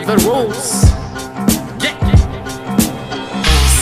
the roots.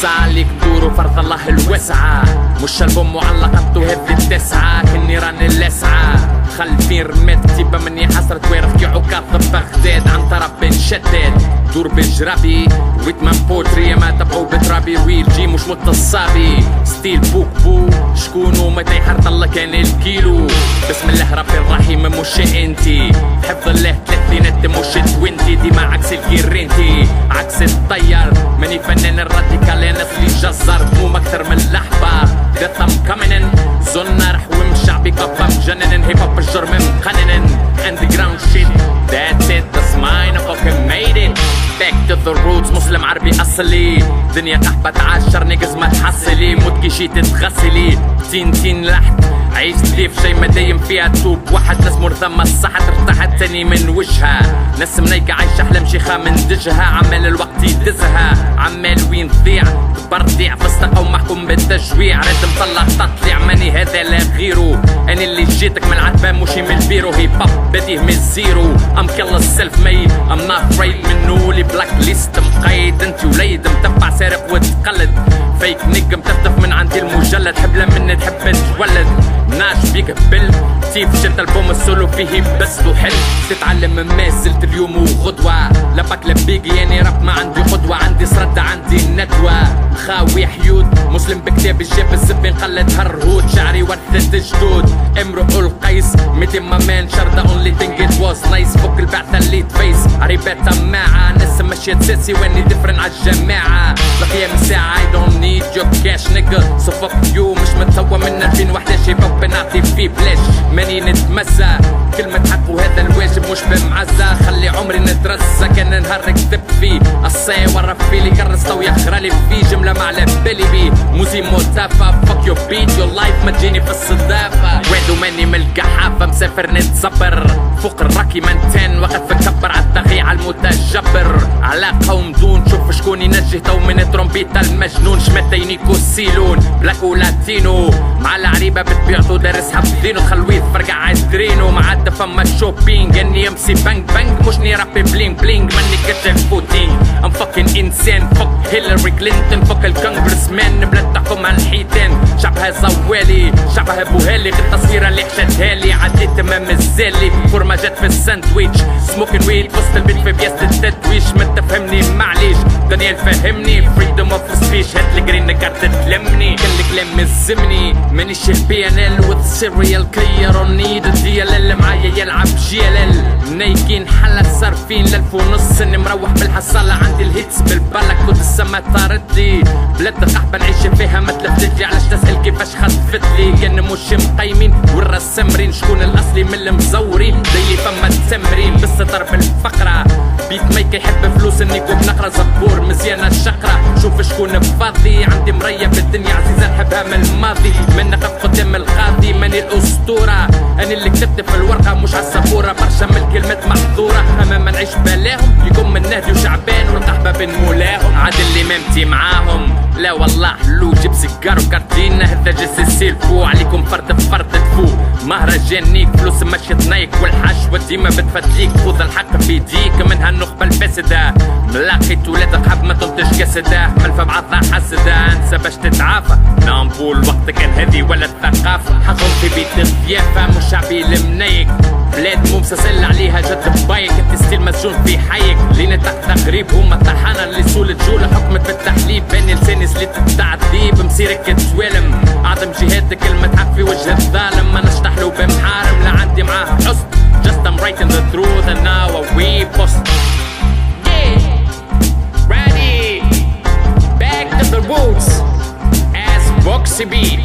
سالك دور فرض الله الوسعة، مش ألبوم معلقة وهذي التسعة كالنيران اللسعة. خلفين رميت كتيبة مني حسرت ويرخي عكاظ بغداد عن طرف بنشتت دور بجرابي ويتمان بوتري ما تبعو بترابي ويل جي مش متصابي ستيل بوك بو شكونو متى يحرط الله كان الكيلو. بسم الله ربي الرحيم مش انتي حفظ الله تلاتينات مش توينتي ديما عكس الجيرينتي عكس الطيار ماني فنان الراديكال انا اصلي جزار مو اكثر من اللحظة ديث ام كامينن زونا رح ومشعبي كفا مجنن هيب هوب الجرم مقنن underground shit that's it that's mine I fucking made it back to the roots مسلم عربي اصلي دنيا قحبة تعاشر نقز ما تحصلي موت كي شي تتغسلي تين لحت عيشت لي في شي ما دايم فيها توب واحد ناس مرثمة الصحة ارتحت تاني من وجهها ناس منيقة عايشة احلام شيخة من دجها عمال الوقت يدزها عمال وين تضيع برديع فستق ومحكوم بالتجويع رد مطلع تطلع ماني هذا لا غيرو انا اللي جيتك من العتبة مشي من البيرو هيب هوب بديه من الزيرو ام كلا السيلف ميد ام نوت فريد منو لي بلاك ليست مقيد انت وليد متبع سارق وتقلد فيك نجم تفتف من عندي المجلد حبلة مني تحب تولد ناش بيك بل تيف شنت البوم السولو فيه بس وحل تتعلم ما زلت اليوم وغدوة لبك لبيجي يعني راب ما عندي قدوة عندي سردة عندي ندوة خاوي حيود مسلم بكتاب الجاب الزبين قلد هرهود شعري ورثة جدود امرؤ القيس ميتي ما مان شردة اونلي ثينك ات واز نايس فوق البعثة اللي تفيس عريبات معة ناس مشيت سيسي واني ديفرن عالجماعة لقيام الساعة I don't need your cash nigga so fuck you مش متسوى من 2011 باب بنعطي فيه بلاش ماني نتمزى كلمة حق وهذا الواجب مش بمعزة خلي عمري نترزة كان نهار نكتب فيه الصي ورا فيلي كرسة ويخرالي فيه جملة ما على بالي بيه موزي موتافة fuck your beat your life ما تجيني في الصدافة وعدو ماني من القحافة مسافر نتزبر فوق الراكي منتين وقت فكبر عالطغي عالمتجبر علاقة ومدون شوف شكون ينجه تو من ترومبيتا المجنون شمتينيكو السيلون بلاك ولاتينو مع العريبة بتبيعتو دارسها بدينو خلويه فرقع عالدرينو مع فما شوبينج اني امسي بانك بانك مشني رابي بلينج بلينج ماني كتشف فوتينج ام فاكين انسان فوق هيلاري كلينتون فوق الكونغرس مان بلاد تحكم هالحيتان شعبها زوالي شعبها بوهالي التصويرة اللي حشتها لي عديت ما مزالي فورما جات في الساندويتش سموكن ويد وسط البيت في بياسة التدويش ما تفهمني معليش دانيال فهمني فريدوم اوف سبيش هاتلي جرين كارت تلمني كل كلام مزمني مانيش البي ان ال وذ سيريال كلير اون نيد الديال اللي معايا يلعب جيلل نايكين حلا صارفين ل1500 اني مروح بالحصالة عندي الهيتس بالبلك كنت السما طاردلي بلاد قحبة نعيش فيها ما تلفتلي علاش تسأل كيفاش خطفتلي كان مش مقيمين والرسمرين شكون الاصلي من المزورين ديلي فما التمرين بالستر بالفقرة بيت ميك يحب فلوس اني كوب نقرا زبور مزيانة الشقرة شوف شكون فاضي عندي مرية بالدنيا عزيزة نحبها من الماضي من نقف قدام القاضي ماني الاسطورة انا اللي كتبت في الورقة مش عالسبورة برشا من الكلمات محظورة اما ما نعيش بلاهم يكون من نهدي وشعبان والقحبة بين مولاهم عاد اللي مامتي معاهم لا والله حلو جيب سيجار وكارتينا هذا جس السيلفو عليكم فرد بفرد تفو مهرجانيك فلوس مشيت نايك والحشوة ديما بتفتليك خذ الحق بيديك منها النخبة الفاسدة ملاقيت ولاد قحب ما تنتج كاسدة ملفة بعضها حسدة انسى باش تتعافى نامبول وقت كان هذي ولا الثقافة حقهم في بيت الضيافة مش شعبي المنيك بلاد مو مسلسل عليها جد بايك انت ستيل مسجون في حيك لين تحت غريب هما طحانة اللي سول الجولة حكمت بالتحليب بين لساني سليت التعذيب مسيرك توالم اعظم جهاد كلمة حق في وجه الظالم ما نشتحلو بمحارم لا عندي معاه حسن just I'm writing the truth and now we post yeah ready back to the roots as Boxy beat